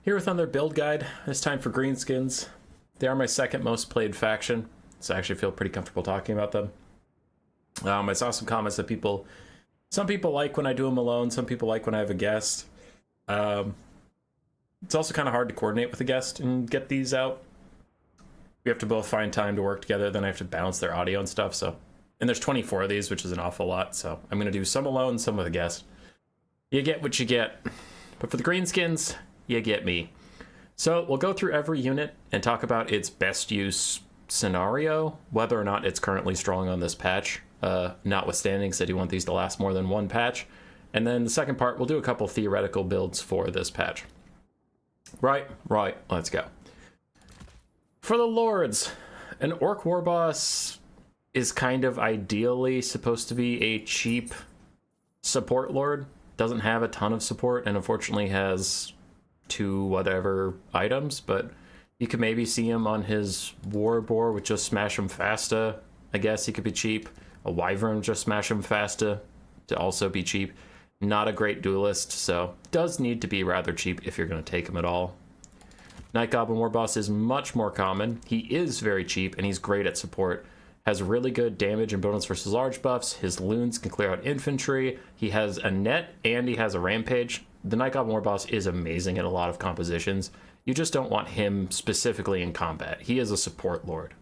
Here with another build guide. This time for Greenskins. They are my second most played faction, so I actually feel pretty comfortable talking about them. I saw some comments that some people like when I do them alone, some people like when I have a guest. It's also kind of hard to coordinate with a guest and get these out. We have to both find time to work together, then I have to balance their audio and stuff, so. And there's 24 of these, which is an awful lot, so I'm going to do some alone, some with a guest. You get what you get. But for the Greenskins, you get me. So we'll go through every unit and talk about its best use scenario, whether or not it's currently strong on this patch, notwithstanding, because I do want these to last more than one patch. And then the second part, we'll do a couple theoretical builds for this patch. Right, let's go. For the Lords, an Orc War Boss is kind of ideally supposed to be a cheap support Lord. Doesn't have a ton of support and unfortunately has 2 whatever items, but you could maybe see him on his War Boar with just Smash him Fasta. I guess he could be cheap. A Wyvern just Smash him Fasta to also be cheap. Not a great duelist, so does need to be rather cheap if you're going to take him at all. Night Goblin War Boss is much more common. He is very cheap and he's great at support. Has really good damage and bonus versus large buffs. His loons can clear out infantry. He has a net and he has a rampage. The Night Goblin War Boss is amazing in a lot of compositions. You just don't want him specifically in combat. He is a support lord.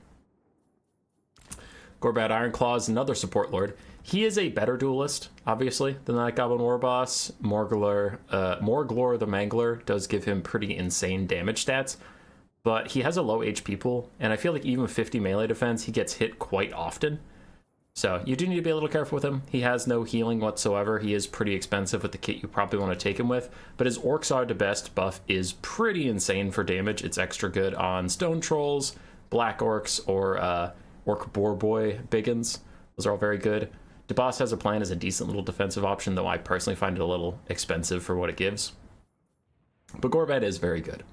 Gorbad Ironclaw is another support lord. He is a better duelist, obviously, than the Night Goblin War Boss. Morglor the Mangler does give him pretty insane damage stats, but he has a low HP pool, and I feel like even with 50 melee defense, he gets hit quite often. So you do need to be a little careful with him. He has no healing whatsoever. He is pretty expensive with the kit you probably want to take him with, but his Orcs Are the Best buff is pretty insane for damage. It's extra good on Stone Trolls, Black Orcs, or Orc Boar Boy Biggins. Those are all very good. DeBoss Has a Plan is a decent little defensive option, though I personally find it a little expensive for what it gives. But Gorbad is very good.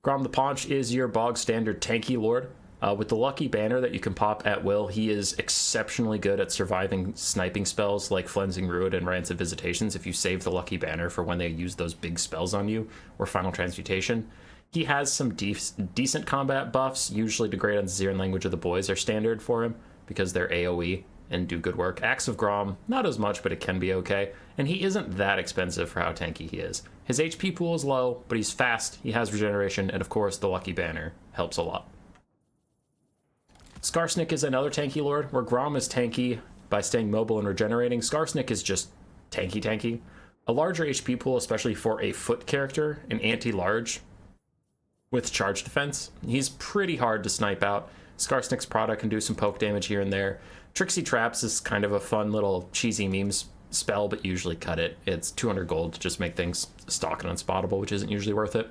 Grom the Paunch is your bog standard tanky lord. With the lucky banner that you can pop at will, he is exceptionally good at surviving sniping spells like Flensing Ruin and Rancid Visitations if you save the lucky banner for when they use those big spells on you, or Final Transmutation. He has some decent combat buffs. Usually Degrade on Zero and Language of the Boys are standard for him because they're AoE and do good work. Axe of Grom, not as much, but it can be okay. And he isn't that expensive for how tanky he is. His HP pool is low, but he's fast, he has regeneration, and of course the lucky banner helps a lot. Skarsnik is another tanky lord, where Grom is tanky by staying mobile and regenerating. Skarsnik is just tanky. A larger HP pool, especially for a foot character, an anti-large with charge defense. He's pretty hard to snipe out. Skarsnik's product can do some poke damage here and there. Trixie Traps is kind of a fun little cheesy memes spell, but usually cut it. It's 200 gold to just make things stock and unspottable, which isn't usually worth it.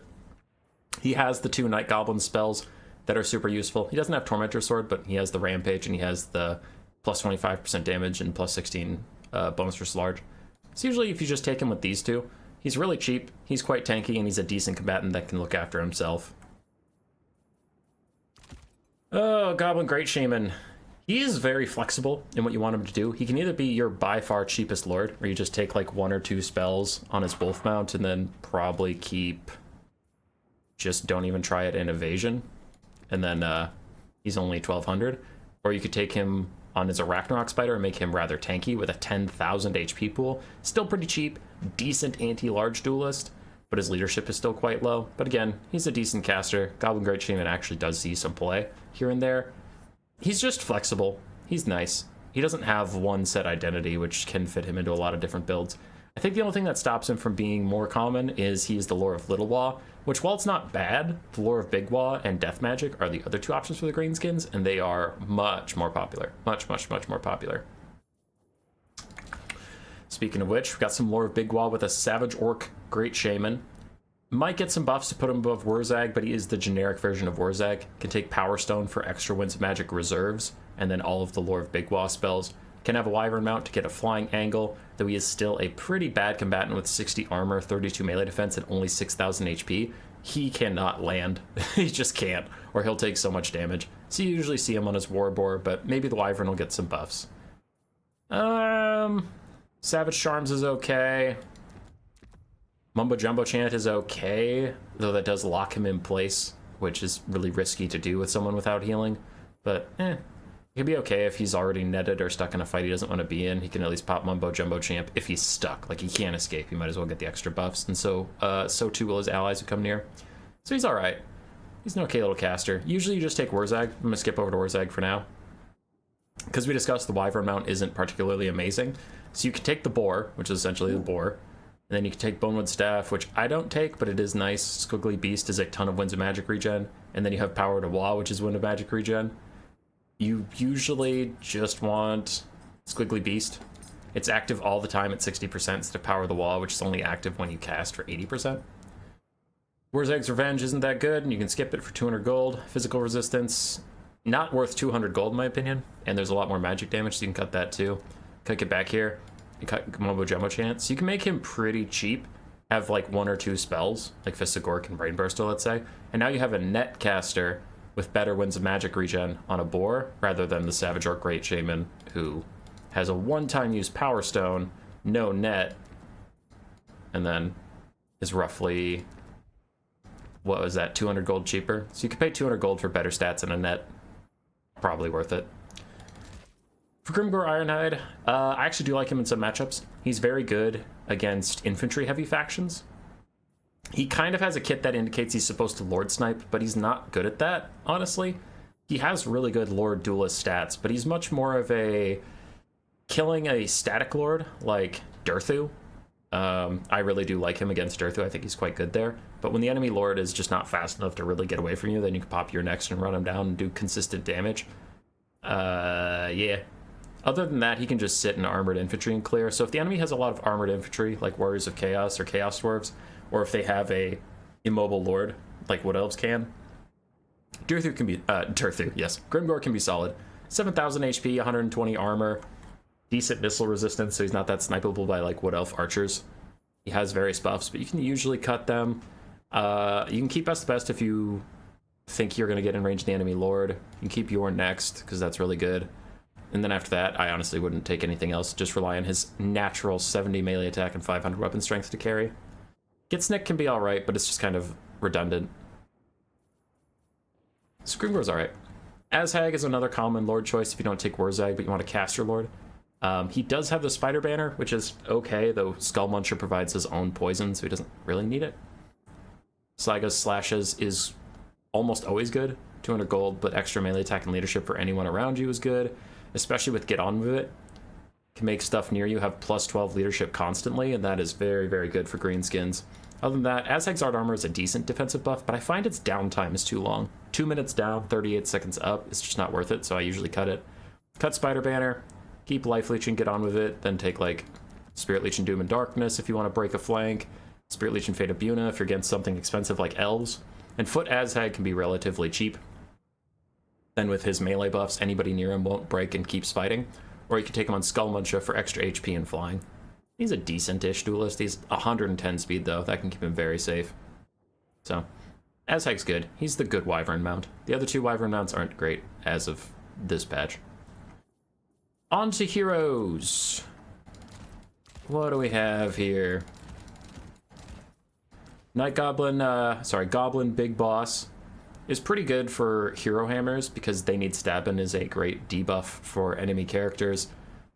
He has the 2 Night Goblin spells that are super useful. He doesn't have Tormentor Sword, but he has the Rampage and he has the plus 25% damage and plus 16 bonus versus large. So usually if you just take him with these 2, he's really cheap, he's quite tanky, and he's a decent combatant that can look after himself. Oh, Goblin Great Shaman. He is very flexible in what you want him to do. He can either be your by far cheapest lord, where you just take like 1 or 2 spells on his wolf mount and then probably keep, just don't even try it in evasion, and then he's only 1200. Or you could take him on his Arachnarok Spider and make him rather tanky with a 10,000 HP pool. Still pretty cheap, decent anti-large duelist, but his leadership is still quite low. But again, he's a decent caster. Goblin Great Shaman actually does see some play here and there. He's just flexible. He's nice. He doesn't have one set identity, which can fit him into a lot of different builds. I think the only thing that stops him from being more common is he's the Lore of Little Wa, which, while it's not bad, the Lore of Big Wa and Death Magic are the other 2 options for the Greenskins, and they are much more popular. Much more popular. Speaking of which, we've got some Lore of Big Wa with a Savage Orc Great Shaman. Might get some buffs to put him above Wurzag, but he is the generic version of Wurzag. Can take Power Stone for extra Winds of Magic reserves, and then all of the Lore of Big Wa spells. Can have a Wyvern mount to get a flying angle, though he is still a pretty bad combatant with 60 armor, 32 melee defense, and only 6,000 HP. He cannot land. He just can't, or he'll take so much damage. So you usually see him on his War Boar, but maybe the Wyvern will get some buffs. Savage Charms is okay. Mumbo Jumbo Chant is okay, though that does lock him in place, which is really risky to do with someone without healing. But, he'd be okay if he's already netted or stuck in a fight he doesn't want to be in. He can at least pop Mumbo Jumbo Champ if he's stuck. Like, he can't escape. He might as well get the extra buffs. And so too will his allies who come near. So he's alright. He's an okay little caster. Usually you just take Warzag. I'm going to skip over to Warzag for now. Because we discussed the Wyvern mount isn't particularly amazing. So you can take the Boar, which is essentially the Boar. And then you can take Bonewood Staff, which I don't take, but it is nice. Squiggly Beast is a ton of Winds of Magic regen. And then you have Power to Wah, which is Wind of Magic regen. You usually just want Squiggly Beast. It's active all the time at 60% instead of Power of the Wall, which is only active when you cast for 80%. Warzag's Revenge isn't that good, and you can skip it for 200 gold. Physical Resistance, not worth 200 gold in my opinion, and there's a lot more magic damage, so you can cut that too. Cut it back here, and cut Mumbo Jumbo Chant. So you can make him pretty cheap, have like 1 or 2 spells, like Fist of Gork and Brain Burster, let's say, and now you have a net caster with better Winds of Magic regen on a Boar, rather than the Savage Orc Great Shaman, who has a one-time use Power Stone, no net, and then is roughly, what was that, 200 gold cheaper? So you could pay 200 gold for better stats and a net. Probably worth it. For Grimgor Ironhide, I actually do like him in some matchups. He's very good against infantry-heavy factions. He kind of has a kit that indicates he's supposed to Lord Snipe, but he's not good at that, honestly. He has really good Lord Duelist stats, but he's much more of a killing a static Lord, like Durthu. I really do like him against Durthu. I think he's quite good there. But when the enemy Lord is just not fast enough to really get away from you, then you can pop your next and run him down and do consistent damage. Yeah. Other than that, he can just sit in armored infantry and clear. So if the enemy has a lot of armored infantry, like Warriors of Chaos or Chaos Dwarves, or if they have a immobile Lord, like Wood Elves can, Durthu can be, yes. Grimgor can be solid. 7,000 HP, 120 armor, decent missile resistance, so he's not that snipeable by like Wood Elf archers. He has various buffs, but you can usually cut them. You can keep Best if you think you're going to get in range of the enemy Lord. You can keep your next, because that's really good. And then after that, I honestly wouldn't take anything else. Just rely on his natural 70 melee attack and 500 weapon strength to carry. Gitsnick can be alright, but it's just kind of redundant. Screamgor's alright. Azhag is another common Lord choice if you don't take Warzag, but you want to cast your Lord. He does have the Spider Banner, which is okay, though Skullmuncher provides his own poison, so he doesn't really need it. Sligo's Slashes is almost always good. 200 gold, but extra melee attack and leadership for anyone around you is good, especially with Get On With It. Can make stuff near you have plus 12 leadership constantly, and that is very, very good for Greenskins. Other than that, Azhag's Art Armor is a decent defensive buff, but I find its downtime is too long. 2 minutes down, 38 seconds up. It's just not worth it, so I usually cut it. Cut Spider Banner, keep Life Leech and Get On With It, then take like Spirit Leech and Doom and Darkness if you want to break a flank, Spirit Leech and Fate of Buna if you're against something expensive like Elves, and Foot Azhag can be relatively cheap. Then with his melee buffs, anybody near him won't break and keeps fighting. Or you can take him on Skullmuncher for extra HP and flying. He's a decent-ish duelist. He's 110 speed, though. That can keep him very safe. So, Azhag's good. He's the good Wyvern mount. The other 2 Wyvern mounts aren't great as of this patch. On to heroes. What do we have here? Goblin Big Boss is pretty good for hero hammers because they need Stabbin' is a great debuff for enemy characters.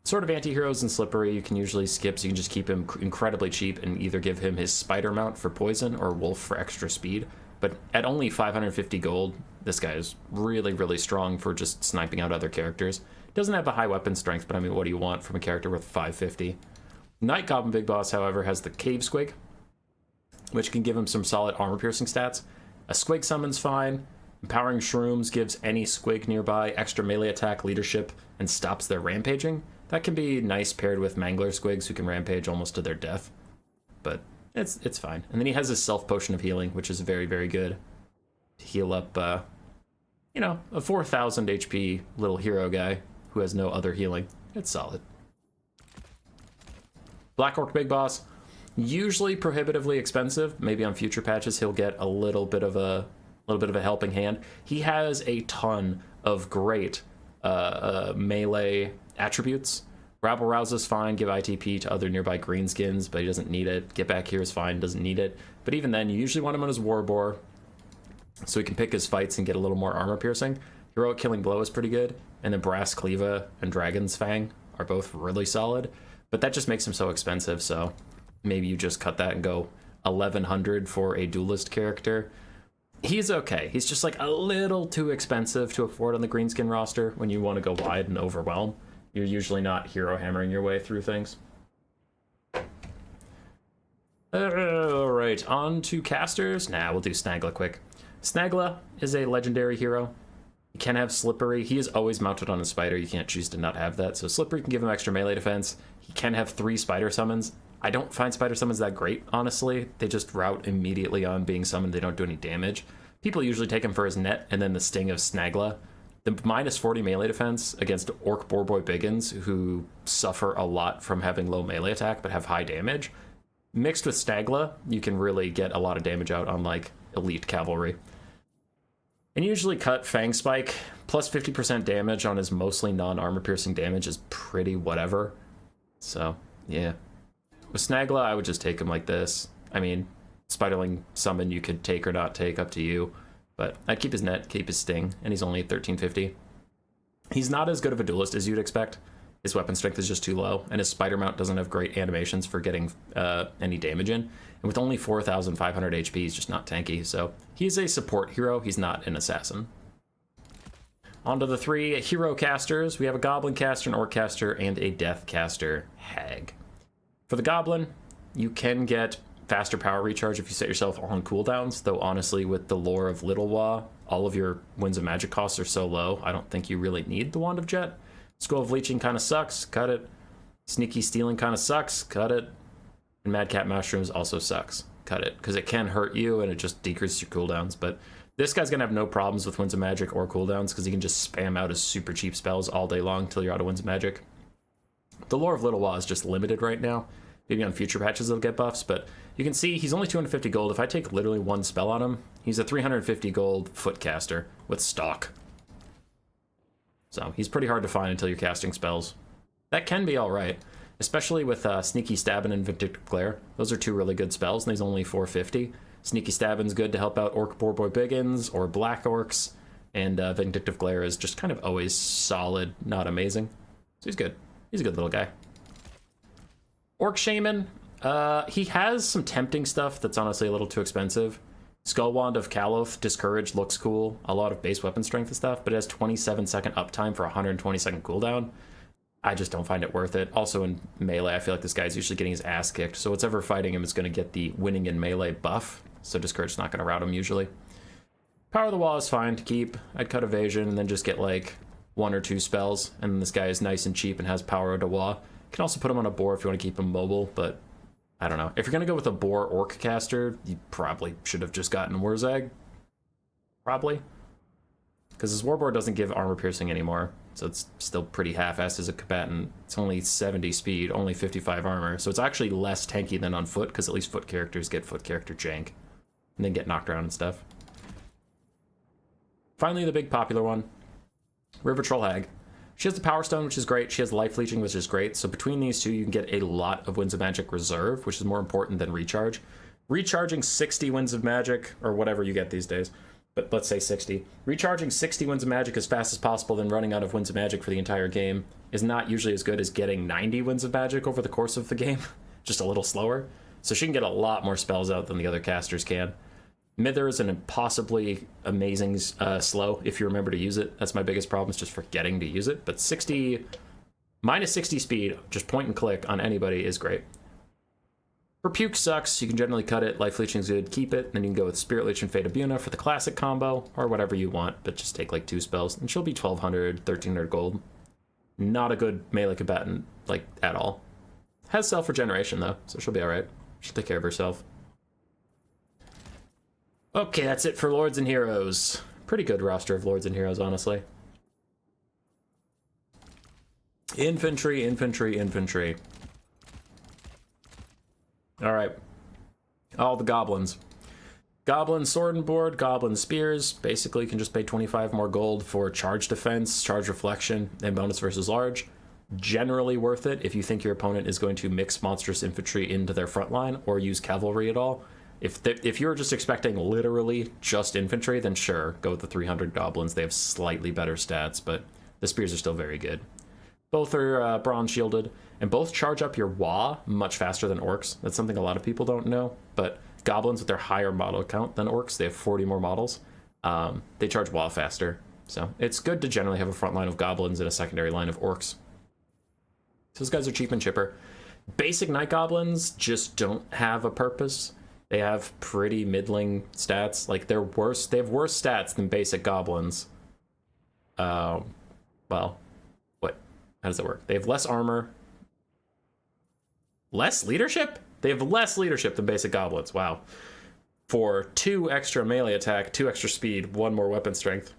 Sort of anti-heroes and Slippery you can usually skip, so you can just keep him incredibly cheap and either give him his Spider mount for poison or Wolf for extra speed. But at only 550 gold, this guy is really, really strong for just sniping out other characters. Doesn't have a high weapon strength, but I mean, what do you want from a character worth 550? Night Goblin Big Boss, however, has the Cave Squig, which can give him some solid armor-piercing stats. A Squig summon's fine. Empowering Shrooms gives any Squig nearby extra melee attack, leadership, and stops their rampaging. That can be nice paired with Mangler Squigs who can rampage almost to their death. But it's fine. And then he has his Self-Potion of Healing, which is very, very good. To heal up, a 4,000 HP little hero guy who has no other healing. It's solid. Black Orc Big Boss. Usually prohibitively expensive. Maybe on future patches he'll get a little bit of a helping hand. He has a ton of great melee attributes. Rabble Rouse is fine, give ITP to other nearby Greenskins, but he doesn't need it. Get Back Here is fine, doesn't need it. But even then, you usually want him on his Warboar, so he can pick his fights and get a little more armor piercing. Heroic Killing Blow is pretty good, and then Brass Cleave and Dragon's Fang are both really solid, but that just makes him so expensive, so maybe you just cut that and go 1100 for a duelist character. He's okay. He's just like a little too expensive to afford on the Greenskin roster when you want to go wide and overwhelm. You're usually not hero hammering your way through things. Alright, on to casters. Nah, we'll do Snagla quick. Snagla is a legendary hero. He can have Slippery. He is always mounted on a spider. You can't choose to not have that. So Slippery can give him extra melee defense. He can have 3 spider summons. I don't find spider summons that great, honestly. They just route immediately on being summoned. They don't do any damage. People usually take him for his net and then the sting of Snagla. The minus 40 melee defense against Orc Boarboy Biggins, who suffer a lot from having low melee attack but have high damage. Mixed with Snagla, you can really get a lot of damage out on like elite cavalry. And usually cut Fang Spike, plus 50% damage on his mostly non-armor piercing damage is pretty whatever. So, yeah. With Snagla, I would just take him like this. I mean, Spiderling Summon you could take or not take, up to you. But I'd keep his net, keep his sting, and he's only 1350. He's not as good of a duelist as you'd expect. His weapon strength is just too low, and his spider mount doesn't have great animations for getting any damage in. And with only 4,500 HP, he's just not tanky, so he's a support hero, he's not an assassin. On to the 3 hero casters. We have a Goblin caster, an Orc caster, and a Death caster, Hag. For the Goblin, you can get faster power recharge if you set yourself on cooldowns, though honestly, with the lore of Little Wa, all of your Winds of Magic costs are so low, I don't think you really need the Wand of Jet. Scroll of Leeching kind of sucks, cut it. Sneaky Stealing kind of sucks, cut it. And Madcap Mushrooms also sucks, cut it. Because it can hurt you and it just decreases your cooldowns. But this guy's going to have no problems with Winds of Magic or cooldowns because he can just spam out his super cheap spells all day long till you're out of Winds of Magic. The lore of Little Wa is just limited right now. Maybe on future patches it'll get buffs, but you can see he's only 250 gold. If I take literally 1 spell on him, he's a 350 gold footcaster with stock. So he's pretty hard to find until you're casting spells. That can be alright, especially with Sneaky Stabbin' and Vindictive Glare. Those are 2 really good spells, and he's only 450. Sneaky Stabbin's good to help out Orc Boarboy Biggins or Black Orcs, and Vindictive Glare is just kind of always solid, not amazing. So he's good. He's a good little guy. Orc Shaman, he has some tempting stuff that's honestly a little too expensive. Skull Wand of Kaloth, Discouraged, looks cool. A lot of base weapon strength and stuff, but it has 27-second uptime for 120-second cooldown. I just don't find it worth it. Also in melee, I feel like this guy's usually getting his ass kicked, so whatever fighting him is going to get the winning in melee buff, so Discouraged's not going to rout him usually. Power of the Wall is fine to keep. I'd cut Evasion and then just get like 1 or 2 spells, and this guy is nice and cheap and has Power of the Wall. You can also put him on a boar if you want to keep him mobile, but I don't know. If you're going to go with a boar orc caster, you probably should have just gotten Wurzag. Probably. Because his warboard doesn't give armor piercing anymore, so it's still pretty half-assed as a combatant. It's only 70 speed, only 55 armor, so it's actually less tanky than on foot, because at least foot characters get foot character jank, and then get knocked around and stuff. Finally, the big popular one, River Troll Hag. She has the Power Stone, which is great. She has Life Leeching, which is great. So between these two, you can get a lot of Winds of Magic Reserve, which is more important than Recharge. Recharging 60 Winds of Magic, or whatever you get these days, but let's say 60. Recharging 60 Winds of Magic as fast as possible, then running out of Winds of Magic for the entire game is not usually as good as getting 90 Winds of Magic over the course of the game. Just a little slower. So she can get a lot more spells out than the other casters can. Mither is an impossibly amazing slow if you remember to use it. That's my biggest problem, is just forgetting to use it. But minus 60 speed, just point and click on anybody is great. For Puke sucks, you can generally cut it. Life Leeching's good, keep it. Then you can go with Spirit Leech and Fate of Buna for the classic combo, or whatever you want, but just take like 2 spells. And she'll be 1,200, 1,300 gold. Not a good melee combatant, like, at all. Has self-regeneration, though, so she'll be alright. She'll take care of herself. Okay, that's it for Lords and Heroes. Pretty good roster of Lords and Heroes, honestly. Infantry, infantry, infantry. Alright. All the goblins. Goblin sword and board, goblin spears. Basically, you can just pay 25 more gold for charge defense, charge reflection, and bonus versus large. Generally worth it if you think your opponent is going to mix monstrous infantry into their front line or use cavalry at all. If you're just expecting literally just infantry, then sure, go with the 300 goblins. They have slightly better stats, but the spears are still very good. Both are bronze shielded, and both charge up your Wa much faster than orcs. That's something a lot of people don't know, but goblins with their higher model count than orcs, they have 40 more models. They charge Wa faster, so it's good to generally have a front line of goblins and a secondary line of orcs. So those guys are cheap and chipper. Basic night goblins just don't have a purpose. They have pretty middling stats. Like they have worse stats than basic goblins. Well, what? How does that work? They have less armor. Less leadership? They have less leadership than basic goblins. Wow. For 2 extra melee attack, 2 extra speed, 1 more weapon strength.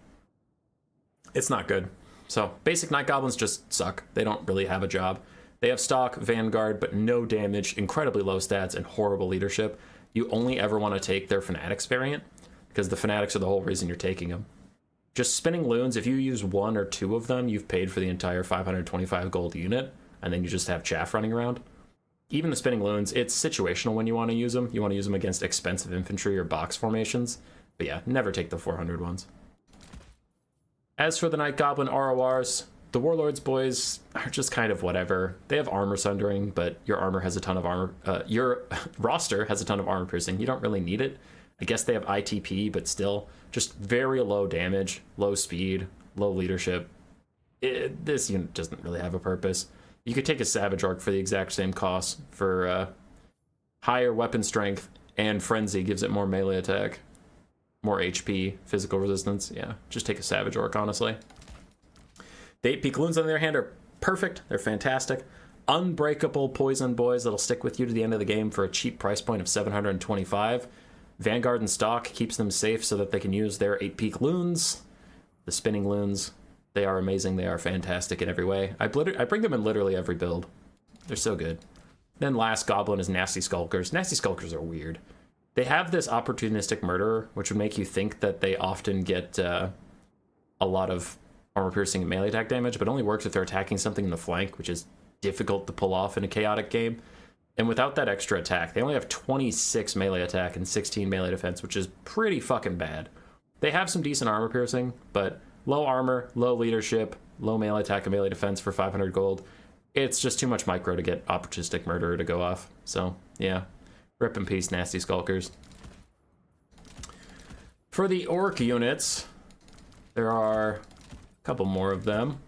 It's not good. So basic night goblins just suck. They don't really have a job. They have stock, vanguard, but no damage, incredibly low stats, and horrible leadership. You only ever want to take their fanatics variant, because the fanatics are the whole reason you're taking them. Just spinning loons, if you use 1 or 2 of them, you've paid for the entire 525 gold unit, and then you just have chaff running around. Even the spinning loons, it's situational when you want to use them. You want to use them against expensive infantry or box formations. But yeah, never take the 400 ones. As for the Night Goblin RORs, the Warlords boys are just kind of whatever. They have armor sundering, but your armor has a ton of armor. Your roster has a ton of armor piercing. You don't really need it. I guess they have ITP, but still just very low damage, low speed, low leadership. This unit doesn't really have a purpose. You could take a Savage Orc for the exact same cost for higher weapon strength, and Frenzy gives it more melee attack, more HP, physical resistance. Yeah, just take a Savage Orc, honestly. The 8 Picaloons, on the other hand, are perfect. They're fantastic. Unbreakable poison boys that'll stick with you to the end of the game for a cheap price point of 725. Vanguard and stock keeps them safe so that they can use their 8 Picaloons. The spinning loons, they are amazing. They are fantastic in every way. I bring them in literally every build. They're so good. Then last goblin is Nasty Skulkers. Nasty Skulkers are weird. They have this opportunistic murderer, which would make you think that they often get a lot of armor piercing and melee attack damage, but only works if they're attacking something in the flank, which is difficult to pull off in a chaotic game. And without that extra attack, they only have 26 melee attack and 16 melee defense, which is pretty fucking bad. They have some decent armor piercing, but low armor, low leadership, low melee attack and melee defense for 500 gold. It's just too much micro to get opportunistic murderer to go off. So yeah, rip in peace, Nasty Skulkers. For the orc units, there are a couple more of them.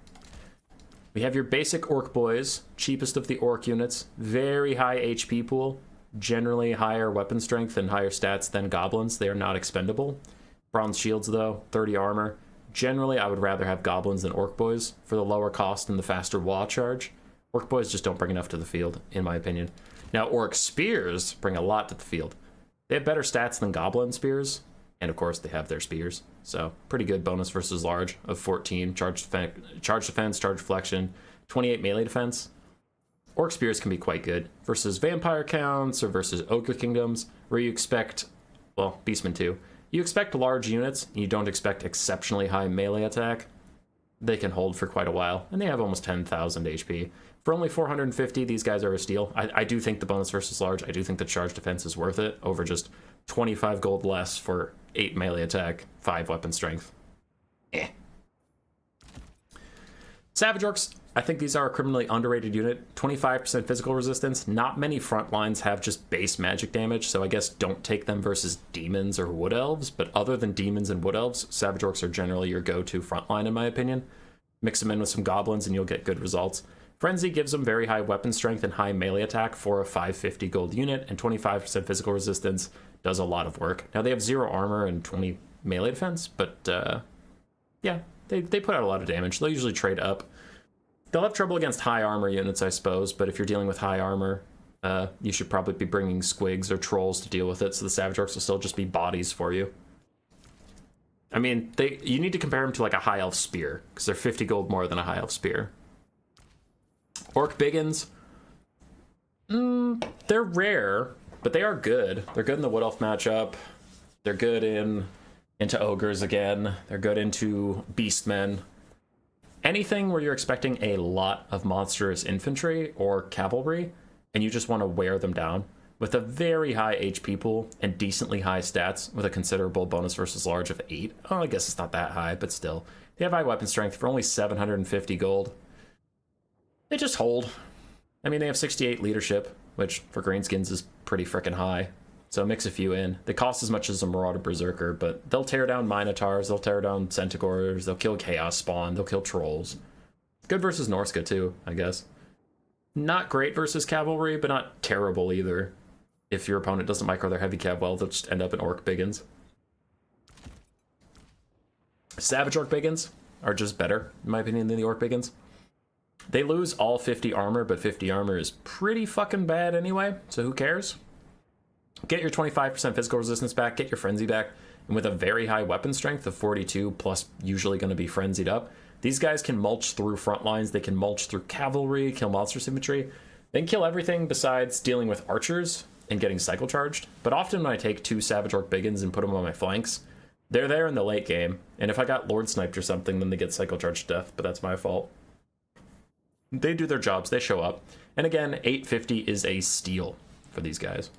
We have your basic orc boys, cheapest of the orc units, very high HP pool, generally higher weapon strength and higher stats than goblins. They are not expendable. Bronze shields though, 30 armor. Generally, I would rather have goblins than orc boys for the lower cost and the faster wall charge. Orc boys just don't bring enough to the field, in my opinion. Now, orc spears bring a lot to the field. They have better stats than goblin spears, and of course, they have their spears. So, pretty good bonus versus large of 14, charge defense, charge deflection, 28 melee defense. Orc spears can be quite good versus vampire counts or versus ogre kingdoms, where you expect, well, beastmen too. You expect large units, and you don't expect exceptionally high melee attack. They can hold for quite a while, and they have almost 10,000 HP. For only 450, these guys are a steal. I do think the bonus versus large, I do think the charge defense is worth it over just 25 gold less for 8 melee attack, 5 weapon strength. Savage Orcs, I think these are a criminally underrated unit. 25% physical resistance. Not many front lines have just base magic damage, so I guess don't take them versus demons or wood elves. But other than demons and wood elves, Savage Orcs are generally your go-to front line, in my opinion. Mix them in with some goblins and you'll get good results. Frenzy gives them very high weapon strength and high melee attack for a 550 gold unit, and 25% physical resistance does a lot of work. Now, they have 0 armor and 20 melee defense, but yeah, they put out a lot of damage. They'll usually trade up. They'll have trouble against high armor units, I suppose, but if you're dealing with high armor, you should probably be bringing squigs or trolls to deal with it, so the Savage Orcs will still just be bodies for you. I mean, you need to compare them to like a high elf spear, because they're 50 gold more than a high elf spear. Orc Biggins, they're rare, but they are good. They're good in the Wood Elf matchup. They're good into Ogres again. They're good into Beastmen. Anything where you're expecting a lot of monstrous infantry or cavalry, and you just want to wear them down with a very high HP pool and decently high stats with a considerable bonus versus large of 8. Oh, I guess it's not that high, but still. They have high weapon strength for only 750 gold. They just hold. I mean, they have 68 leadership, which for Greenskins is pretty freaking high. So mix a few in. They cost as much as a Marauder Berserker, but they'll tear down Minotaurs, they'll tear down Centaurs, they'll kill Chaos Spawn, they'll kill Trolls. Good versus Norska too, I guess. Not great versus Cavalry, but not terrible either. If your opponent doesn't micro their heavy cav well, they'll just end up in Orc Biggins. Savage Orc Biggins are just better, in my opinion, than the Orc Biggins. They lose all 50 armor, but 50 armor is pretty fucking bad anyway, so who cares? Get your 25% physical resistance back, get your frenzy back, and with a very high weapon strength of 42, plus usually going to be frenzied up, these guys can mulch through front lines, they can mulch through cavalry, kill monstrous infantry, they can kill everything besides dealing with archers and getting cycle charged. But often when I take 2 Savage Orc Biggins and put them on my flanks, they're there in the late game, and if I got Lord Sniped or something, then they get cycle charged to death, but that's my fault. They do their jobs, they show up. And again, 850 is a steal for these guys.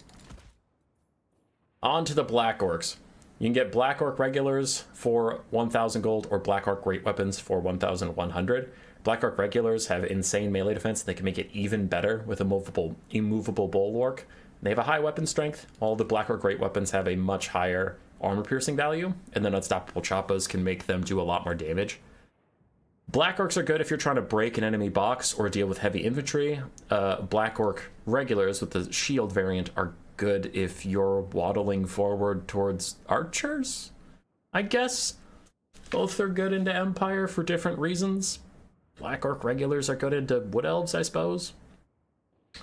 On to the Black Orcs. You can get Black Orc Regulars for 1,000 gold or Black Orc Great Weapons for 1,100. Black Orc Regulars have insane melee defense. They can make it even better with a immovable Bulwark. They have a high weapon strength. All the Black Orc Great Weapons have a much higher armor piercing value, and then Unstoppable Choppas can make them do a lot more damage. Black Orcs are good if you're trying to break an enemy box or deal with heavy infantry. Black Orc Regulars with the shield variant are good if you're waddling forward towards archers, I guess. Both are good into Empire for different reasons. Black Orc Regulars are good into Wood Elves, I suppose.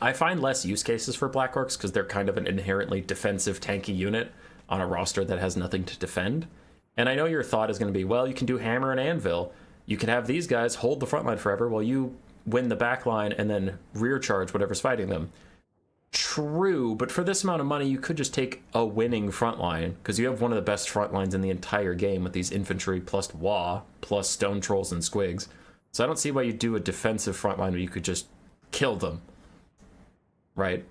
I find less use cases for Black Orcs because they're kind of an inherently defensive tanky unit on a roster that has nothing to defend. And I know your thought is going to be, well, you can do Hammer and Anvil. You can have these guys hold the front line forever while you win the back line and then rear charge whatever's fighting them. True, but for this amount of money, you could just take a winning front line, because you have one of the best front lines in the entire game with these infantry plus Wa, plus Stone Trolls and Squigs. So I don't see why you do a defensive front line where you could just kill them. Right?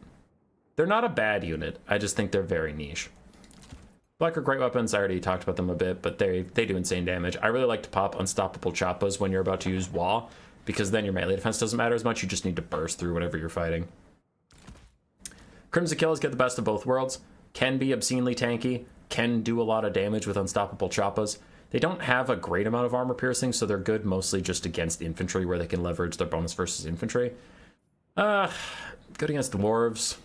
They're not a bad unit, I just think they're very niche. Black Orc Great Weapons, I already talked about them a bit, but they do insane damage. I really like to pop Unstoppable Choppas when you're about to use Wa, because then your melee defense doesn't matter as much, you just need to burst through whatever you're fighting. Crimson Killers get the best of both worlds, can be obscenely tanky, can do a lot of damage with Unstoppable Choppas. They don't have a great amount of armor piercing, so they're good mostly just against infantry where they can leverage their bonus versus infantry. Good against dwarves.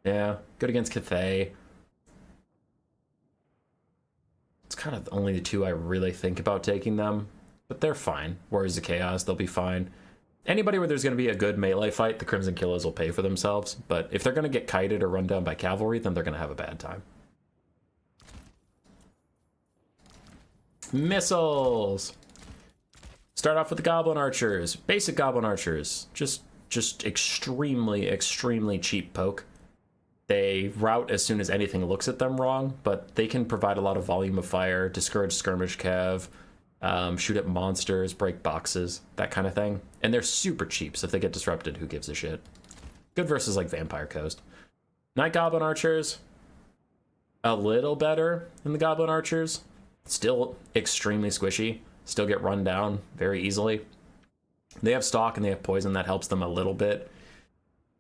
Yeah, good against Cathay. It's kind of only the two I really think about taking them, but they're fine. Warriors of Chaos, they'll be fine. Anybody where there's going to be a good melee fight, the Crimson Killers will pay for themselves, but if they're going to get kited or run down by cavalry, then they're going to have a bad time. Missiles! Start off with the Goblin Archers. Basic Goblin Archers. Just extremely, extremely cheap poke. They rout as soon as anything looks at them wrong, but they can provide a lot of volume of fire, discourage skirmish cav, shoot at monsters, break boxes, that kind of thing. And they're super cheap, so if they get disrupted, who gives a shit? Good versus like Vampire Coast. Night Goblin Archers, a little better than the Goblin Archers. Still extremely squishy, still get run down very easily. They have stock and they have poison, that helps them a little bit.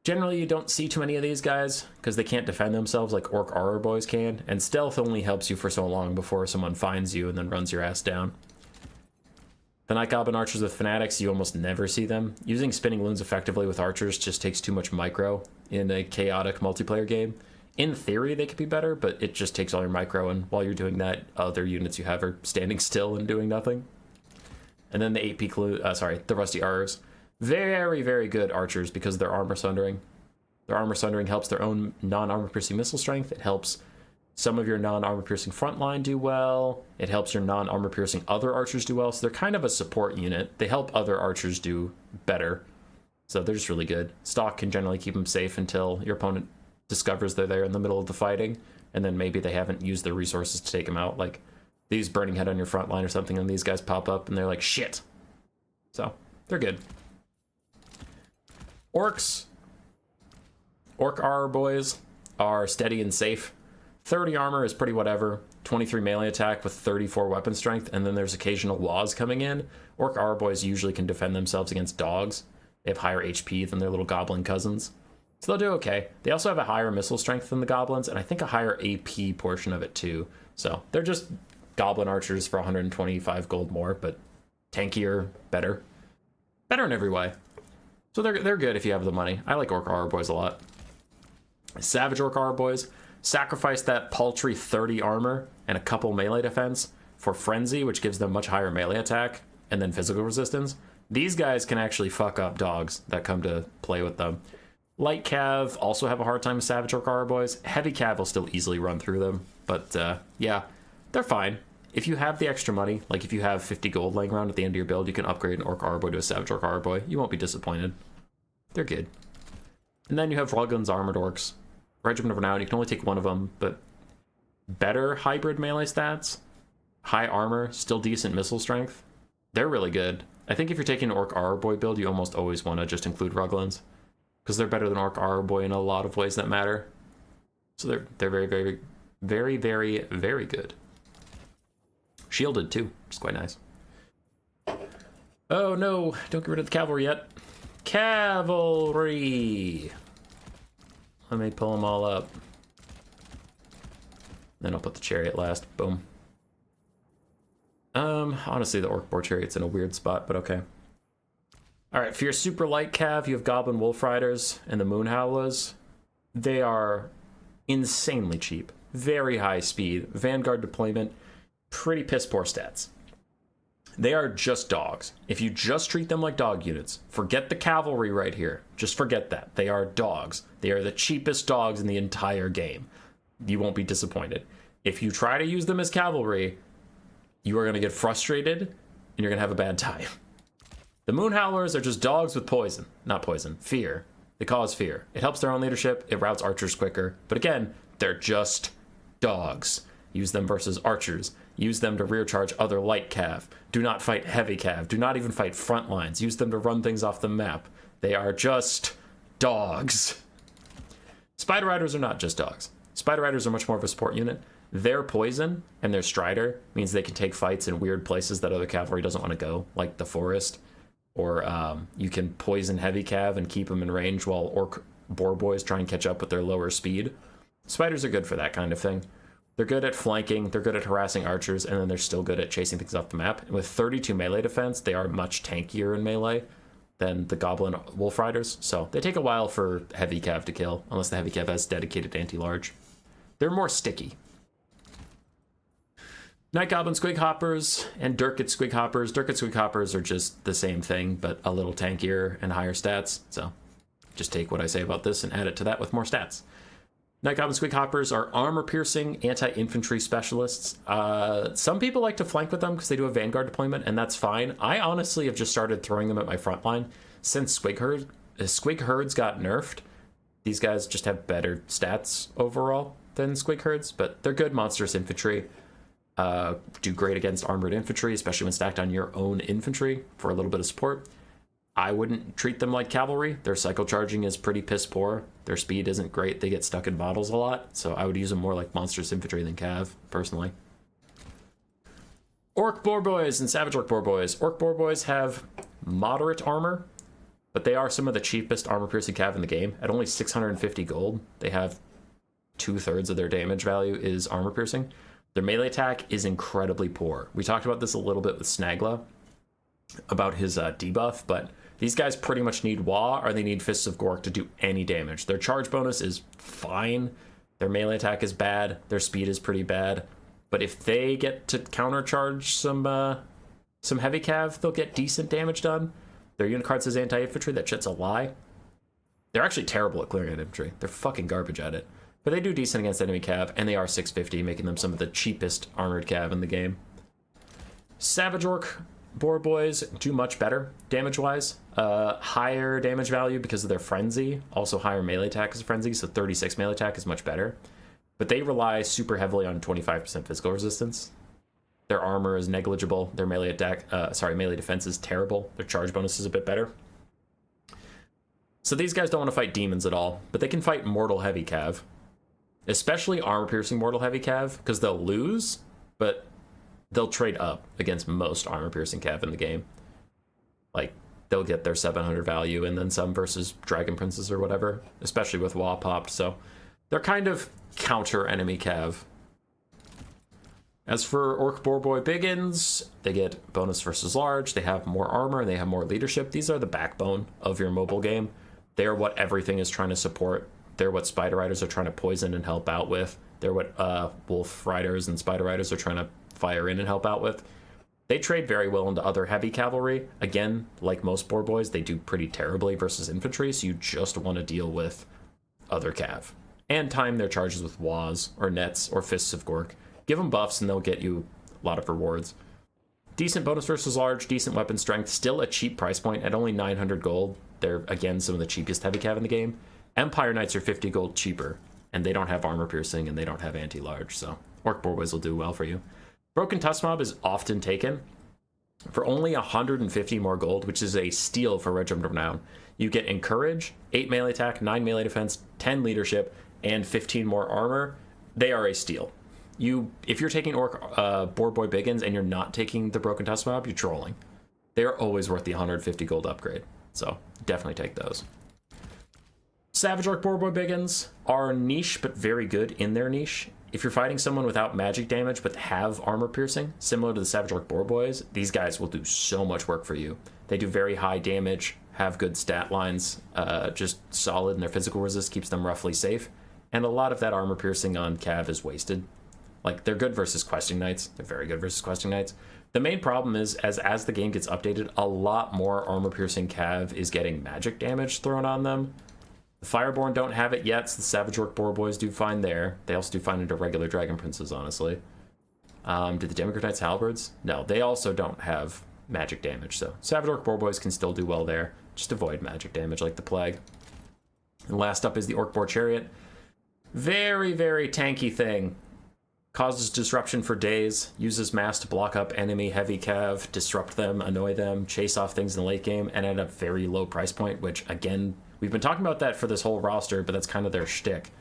Generally, you don't see too many of these guys because they can't defend themselves like Orc Auror Boys can, and stealth only helps you for so long before someone finds you and then runs your ass down. The Night Goblin Archers with Fanatics, you almost never see them. Using Spinning Loons effectively with Archers just takes too much micro in a chaotic multiplayer game. In theory, they could be better, but it just takes all your micro, and while you're doing that, other units you have are standing still and doing nothing. And then the 8P the Rusty Aurors. Very, very good archers because of their armor sundering. Their armor sundering helps their own non-armor piercing missile strength. It helps some of your non-armor piercing front line do well. It helps your non-armor piercing other archers do well. So they're kind of a support unit. They help other archers do better. So they're just really good. Stock can generally keep them safe until your opponent discovers they're there in the middle of the fighting, and then maybe they haven't used their resources to take them out. Like, they use Burning Head on your front line or something, and these guys pop up, and they're like, shit. So they're good. Orcs. Orc R boys are steady and safe. 30 armor is pretty whatever. 23 melee attack with 34 weapon strength, and then there's occasional waws coming in. Orc R boys usually can defend themselves against dogs. They have higher HP than their little goblin cousins, so they'll do okay. They also have a higher missile strength than the goblins, and I think a higher AP portion of it too. So they're just goblin archers for 125 gold more, but tankier, better in every way. So they're good if you have the money. I like Orc R boys a lot. Savage Orc R boys sacrifice that paltry 30 armor and a couple melee defense for frenzy, which gives them much higher melee attack and then physical resistance. These guys can actually fuck up dogs that come to play with them. Light cav also have a hard time with Savage Orc R boys. Heavy cav will still easily run through them, but yeah, they're fine. If you have the extra money, like if you have 50 gold laying around at the end of your build, you can upgrade an Orc R boy to a Savage Orc R boy. You won't be disappointed. They're good. And then you have Ruglin's Armored Orcs. Regiment of Renown, you can only take one of them, but better hybrid melee stats, high armor, still decent missile strength. They're really good. I think if you're taking an Orc R boy build, you almost always want to just include Ruglins, because they're better than Orc R boy in a lot of ways that matter. So they're very, very, very, very, very good. Shielded too, which is quite nice. Oh no, don't get rid of the cavalry yet. Cavalry! Let me pull them all up. Then I'll put the chariot last. Boom. Honestly, the Orc Boar Chariot's in a weird spot, but okay. Alright, for your super light cav, you have Goblin Wolf Riders and the Moon Howlers. They are insanely cheap. Very high speed. Vanguard deployment. Pretty piss poor stats. They are just dogs. If you just treat them like dog units, forget the cavalry right here. Just forget that. They are dogs. They are the cheapest dogs in the entire game. You won't be disappointed. If you try to use them as cavalry, you are going to get frustrated and you're going to have a bad time. The Moon Howlers are just dogs with poison. Not poison. Fear. They cause fear. It helps their own leadership. It routes archers quicker. But again, they're just dogs. Use them versus archers. Use them to rear charge other light cav. Do not fight heavy cav. Do not even fight front lines. Use them to run things off the map. They are just dogs. Spider Riders are not just dogs. Spider Riders are much more of a support unit. Their poison and their strider means they can take fights in weird places that other cavalry doesn't want to go, like the forest. Or you can poison heavy cav and keep them in range while Orc Boar Boys try and catch up with their lower speed. Spiders are good for that kind of thing. They're good at flanking, they're good at harassing archers, and then they're still good at chasing things off the map. And with 32 melee defense, they are much tankier in melee than the Goblin Wolf Riders. So they take a while for heavy cav to kill, unless the heavy cav has dedicated anti-large. They're more sticky. Night Goblin Squig Hoppers and Dirkit Squig Hoppers. Dirkit Squig Hoppers are just the same thing, but a little tankier and higher stats. So just take what I say about this and add it to that with more stats. Night Goblin Squig Hoppers are armor-piercing anti-infantry specialists. Some people like to flank with them because they do a Vanguard deployment, and that's fine. I honestly have just started throwing them at my front line since Squig Herds got nerfed. These guys just have better stats overall than Squig Herds, but they're good monstrous infantry. Do great against armored infantry, especially when stacked on your own infantry for a little bit of support. I wouldn't treat them like cavalry. Their cycle charging is pretty piss poor. Their speed isn't great. They get stuck in bottles a lot, so I would use them more like monstrous infantry than cav, personally. Orc Boar Boys and Savage Orc Boar Boys. Orc Boar Boys have moderate armor, but they are some of the cheapest armor-piercing cav in the game. At only 650 gold, they have 2/3 of their damage value is armor-piercing. Their melee attack is incredibly poor. We talked about this a little bit with Snagla, about his debuff, but these guys pretty much need Wa or they need Fists of Gork to do any damage. Their charge bonus is fine. Their melee attack is bad. Their speed is pretty bad. But if they get to countercharge some heavy cav, they'll get decent damage done. Their unit card says anti-infantry. That shit's a lie. They're actually terrible at clearing infantry. They're fucking garbage at it. But they do decent against enemy cav, and they are 650, making them some of the cheapest armored cav in the game. Savage Orc Boar Boys do much better damage-wise. Higher damage value because of their frenzy. Also higher melee attack as a frenzy, so 36 melee attack is much better. But they rely super heavily on 25% physical resistance. Their armor is negligible. Their melee melee defense is terrible. Their charge bonus is a bit better. So these guys don't want to fight demons at all, but they can fight mortal heavy cav. Especially armor-piercing mortal heavy cav, because they'll lose, but they'll trade up against most armor-piercing cav in the game. Like, they'll get their 700 value and then some versus Dragon Princes or whatever, especially with Wa popped, so they're kind of counter-enemy cav. As for Orc Boarboy Biggins, they get bonus versus large, they have more armor, they have more leadership. These are the backbone of your mobile game. They are what everything is trying to support. They're what Spider Riders are trying to poison and help out with. They're what Wolf Riders and Spider Riders are trying to fire in and help out with. They trade very well into other heavy cavalry. Again, like most board boys, they do pretty terribly versus infantry, so you just want to deal with other cav. And time their charges with Waws, or Nets, or Fists of Gork. Give them buffs and they'll get you a lot of rewards. Decent bonus versus large, decent weapon strength, still a cheap price point at only 900 gold. They're, again, some of the cheapest heavy cav in the game. Empire Knights are 50 gold cheaper, and they don't have armor piercing, and they don't have anti-large, so Orc Boarboys will do well for you. Broken Tusk Mob is often taken. For only 150 more gold, which is a steal for Regiment of Renown, you get Encourage, 8 melee attack, 9 melee defense, 10 leadership, and 15 more armor. They are a steal. If you're taking Orc Boarboy Biggins and you're not taking the Broken Tusk Mob, you're trolling. They are always worth the 150 gold upgrade, so definitely take those. Savage Orc Boarboy Biggins are niche, but very good in their niche. If you're fighting someone without magic damage, but have armor piercing, similar to the Savage Orc Boarboys, these guys will do so much work for you. They do very high damage, have good stat lines, just solid, and their physical resist keeps them roughly safe. And a lot of that armor piercing on Cav is wasted. Like, they're good versus Questing Knights. They're very good versus Questing Knights. The main problem is, as the game gets updated, a lot more armor piercing Cav is getting magic damage thrown on them. The Fireborn don't have it yet, so the Savage Orc Boarboys do fine there. They also do fine into regular Dragon Princes, honestly. Do the Demigod Knights Halberds? No, they also don't have magic damage, so Savage Orc Boarboys can still do well there. Just avoid magic damage like the plague. And last up is the Orc Boar Chariot. Very, very tanky thing. Causes disruption for days, uses mass to block up enemy heavy cav, disrupt them, annoy them, chase off things in the late game, and at a very low price point, which, again, we've been talking about that for this whole roster, but that's kind of their shtick.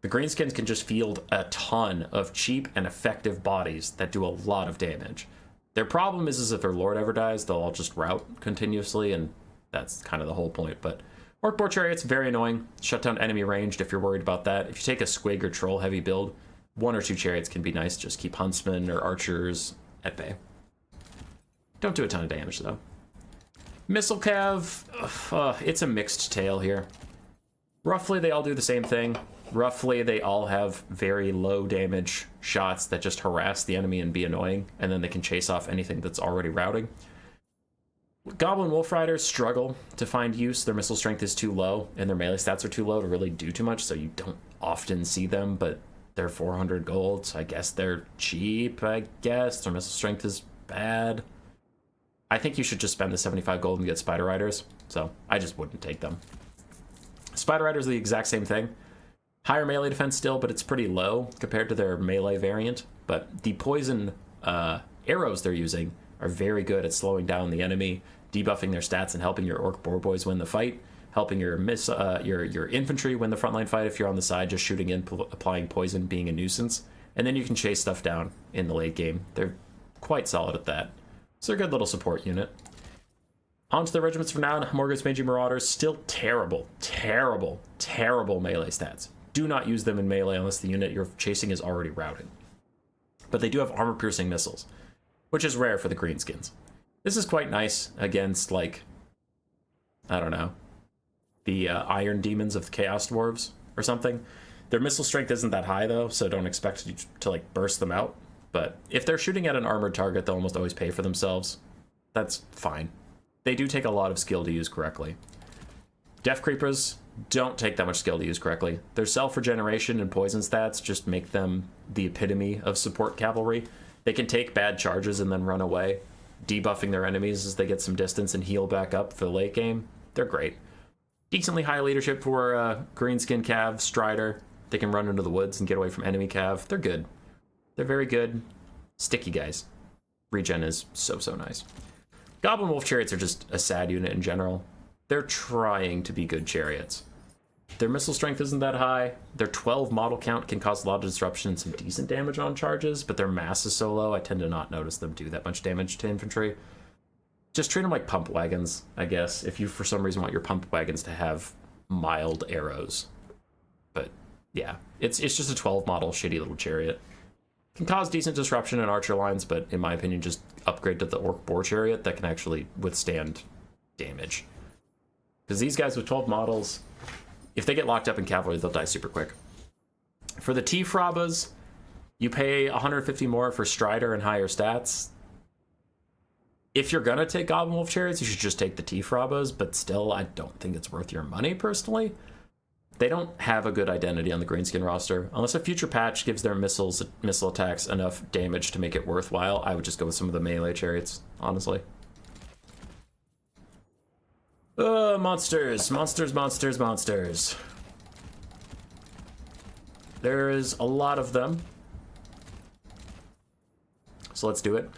The Greenskins can just field a ton of cheap and effective bodies that do a lot of damage. Their problem is if their lord ever dies, they'll all just rout continuously, and that's kind of the whole point. But Orc Boar Chariot's very annoying. Shut down enemy ranged if you're worried about that. If you take a Squig or Troll heavy build, 1 or 2 chariots can be nice. Just keep huntsmen or archers at bay. Don't do a ton of damage, though. Missile Cav, it's a mixed tale here. Roughly, they all do the same thing. Roughly, they all have very low damage shots that just harass the enemy and be annoying, and then they can chase off anything that's already routing. Goblin Wolf Riders struggle to find use. Their missile strength is too low, and their melee stats are too low to really do too much, so you don't often see them, but they're 400 gold, so I guess they're cheap, I guess. Their missile strength is bad. I think you should just spend the 75 gold and get Spider Riders, so I just wouldn't take them. Spider Riders are the exact same thing. Higher melee defense still, but it's pretty low compared to their melee variant. But the poison arrows they're using are very good at slowing down the enemy, debuffing their stats, and helping your Orc Boarboys win the fight, helping your infantry win the frontline fight if you're on the side, just shooting in, applying poison, being a nuisance. And then you can chase stuff down in the late game. They're quite solid at that. So they're a good little support unit. On to the regiments for now. Morgus Meiji Marauders, still terrible, terrible, terrible melee stats. Do not use them in melee unless the unit you're chasing is already routed. But they do have armor-piercing missiles, which is rare for the Greenskins. This is quite nice against, like, I don't know, the Iron Demons of the Chaos Dwarves or something. Their missile strength isn't that high, though, so don't expect you to, like, burst them out. But if they're shooting at an armored target, they'll almost always pay for themselves. That's fine. They do take a lot of skill to use correctly. Death Creepers don't take that much skill to use correctly. Their self-regeneration and poison stats just make them the epitome of support cavalry. They can take bad charges and then run away, debuffing their enemies as they get some distance and heal back up for the late game. They're great. Decently high leadership for Greenskin Cav, Strider. They can run into the woods and get away from enemy Cav. They're good. They're very good. Sticky guys. regen is so nice. Goblin Wolf Chariots are just a sad unit in general. They're trying to be good chariots. Their missile strength isn't that high. Their 12 model count can cause a lot of disruption and some decent damage on charges, but their mass is so low, I tend to not notice them do that much damage to infantry. Just treat them like pump wagons, I guess, if you for some reason want your pump wagons to have mild arrows. But yeah, it's just a 12 model shitty little chariot. Can cause decent disruption in archer lines, but in my opinion, just upgrade to the orc boar chariot that can actually withstand damage. Because these guys with 12 models, if they get locked up in cavalry, they'll die super quick. For the T-Frabas, you pay 150 more for Strider and higher stats. If you're gonna take Goblin Wolf Chariots, you should just take the T-Frabas, but still, I don't think it's worth your money, personally. They don't have a good identity on the Greenskin roster. Unless a future patch gives their missile attacks enough damage to make it worthwhile, I would just go with some of the melee chariots, honestly. Monsters. There is a lot of them. So let's do it.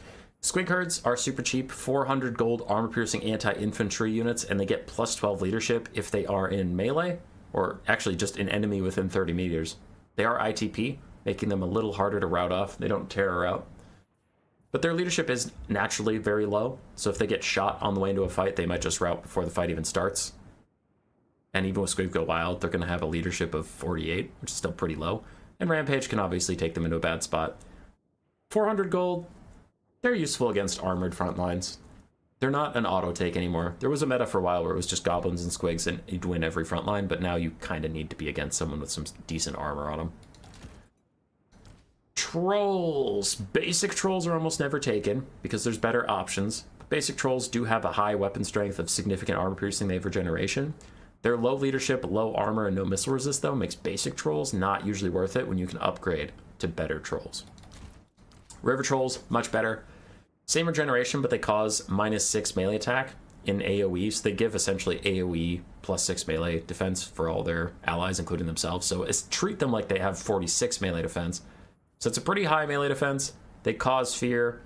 Squig Herds are super cheap, 400 gold armor-piercing anti-infantry units, and they get plus 12 leadership if they are in melee, or actually just an enemy within 30 meters. They are ITP, making them a little harder to rout off. They don't terror out. But their leadership is naturally very low, so if they get shot on the way into a fight, they might just rout before the fight even starts. And even with Squig Go Wild, they're going to have a leadership of 48, which is still pretty low. And Rampage can obviously take them into a bad spot. 400 gold, they're useful against armored front lines. They're not an auto take anymore. There was a meta for a while where it was just goblins and squigs and you'd win every front line, but now you kind of need to be against someone with some decent armor on them. Trolls. Basic trolls are almost never taken because there's better options. Basic trolls do have a high weapon strength of significant armor piercing. They have regeneration. Their low leadership, low armor, and no missile resist, though, makes basic trolls not usually worth it when you can upgrade to better trolls. River trolls, much better. Same regeneration, but they cause -6 melee attack in AoE, so they give essentially AoE plus 6 melee defense for all their allies, including themselves. So treat them like they have 46 melee defense. So it's a pretty high melee defense. They cause fear,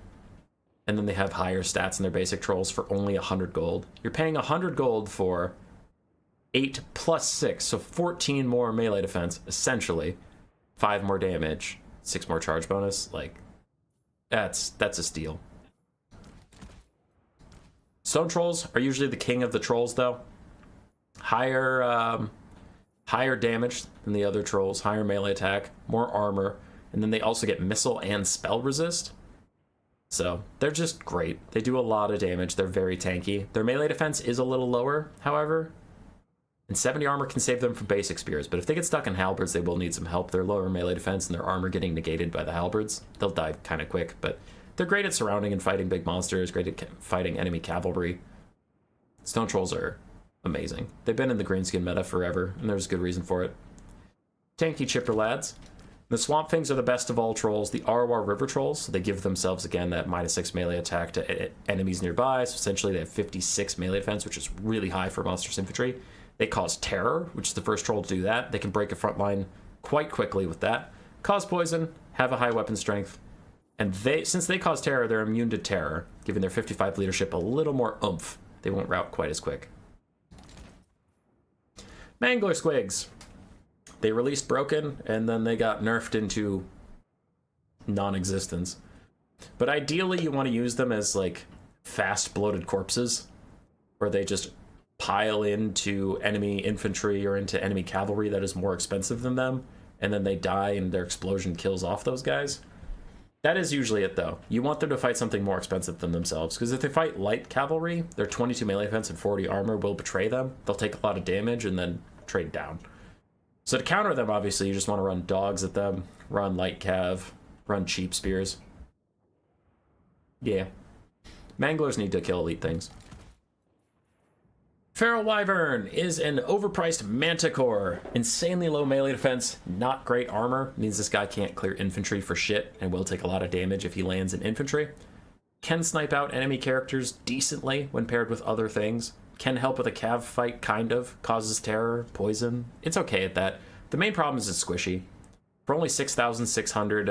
and then they have higher stats in their basic trolls for only 100 gold. You're paying 100 gold for 8 plus 6, so 14 more melee defense, essentially. 5 more damage, 6 more charge bonus. Like, that's a steal. Stone trolls are usually the king of the trolls, though. Higher damage than the other trolls, higher melee attack, more armor, and then they also get missile and spell resist. So they're just great. They do a lot of damage. They're very tanky. Their melee defense is a little lower, however, and 70 armor can save them from basic spears, but if they get stuck in halberds, they will need some help. Their lower melee defense and their armor getting negated by the halberds, they'll die kind of quick, but they're great at surrounding and fighting big monsters, great at fighting enemy cavalry. Stone trolls are amazing. They've been in the greenskin meta forever, and there's good reason for it. Tanky chipper lads. The Swamp Things are the best of all trolls. The Arwar River Trolls, so they give themselves, again, that -6 melee attack to enemies nearby. So essentially, they have 56 melee defense, which is really high for monstrous infantry. They cause terror, which is the first troll to do that. They can break a front line quite quickly with that. Cause poison, have a high weapon strength. And since they cause terror, they're immune to terror, giving their 55 leadership a little more oomph. They won't rout quite as quick. Mangler Squigs. They released Broken, and then they got nerfed into non-existence. But ideally, you want to use them as, like, fast bloated corpses, where they just pile into enemy infantry or into enemy cavalry that is more expensive than them, and then they die and their explosion kills off those guys. That is usually it, though. You want them to fight something more expensive than themselves, because if they fight light cavalry, their 22 melee defense and 40 armor will betray them. They'll take a lot of damage and then trade down. So to counter them, obviously, you just want to run dogs at them, run light cav, run cheap spears. Yeah. Manglers need to kill elite things. Feral Wyvern is an overpriced manticore. Insanely low melee defense, not great armor. Means this guy can't clear infantry for shit and will take a lot of damage if he lands in infantry. Can snipe out enemy characters decently when paired with other things. Can help with a cav fight, kind of. Causes terror, poison. It's okay at that. The main problem is it's squishy. For only 6,600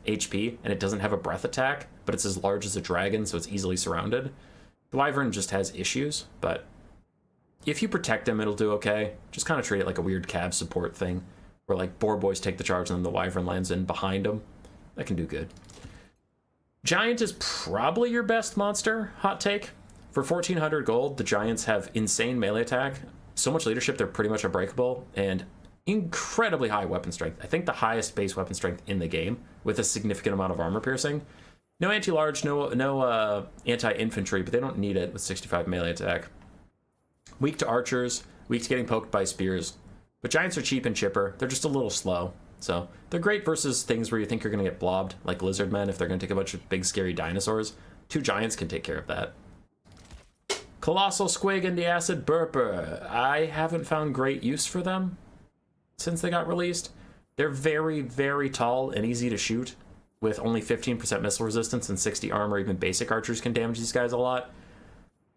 HP, and it doesn't have a breath attack, but it's as large as a dragon, so it's easily surrounded. The Wyvern just has issues, but if you protect him, it'll do okay. Just kind of treat it like a weird cav support thing, where like Boar Boys take the charge and then the Wyvern lands in behind him. That can do good. Giant is probably your best monster, hot take. For 1,400 gold, the Giants have insane melee attack, so much leadership they're pretty much unbreakable, and incredibly high weapon strength. I think the highest base weapon strength in the game, with a significant amount of armor piercing. No anti-large, no anti-infantry, but they don't need it with 65 melee attack. Weak to archers, weak to getting poked by spears. But Giants are cheap and chipper. They're just a little slow. So they're great versus things where you think you're going to get blobbed, like lizardmen, if they're going to take a bunch of big scary dinosaurs. 2 Giants can take care of that. Colossal Squig and the Acid Burper. I haven't found great use for them since they got released. They're very, very tall and easy to shoot, with only 15% missile resistance and 60 armor. Even basic archers can damage these guys a lot.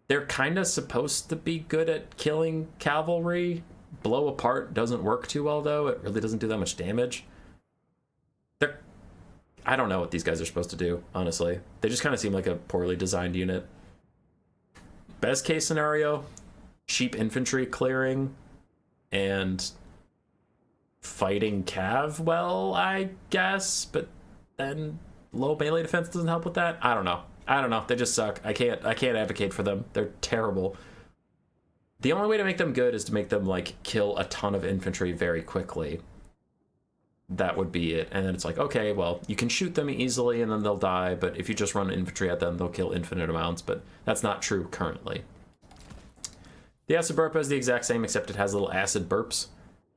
They're kind of supposed to be good at killing cavalry. Blow apart doesn't work too well, though. It really doesn't do that much damage. I don't know what these guys are supposed to do, honestly. They just kind of seem like a poorly designed unit. Best case scenario, cheap infantry clearing and fighting cav well, I guess, but then low melee defense doesn't help with that. I don't know. They just suck. I can't advocate for them. They're terrible. The only way to make them good is to make them like kill a ton of infantry very quickly. That would be it. And then it's like, okay, well, you can shoot them easily and then they'll die, but if you just run infantry at them, they'll kill infinite amounts, but that's not true currently. The Acid Burp is the exact same, except it has little acid burps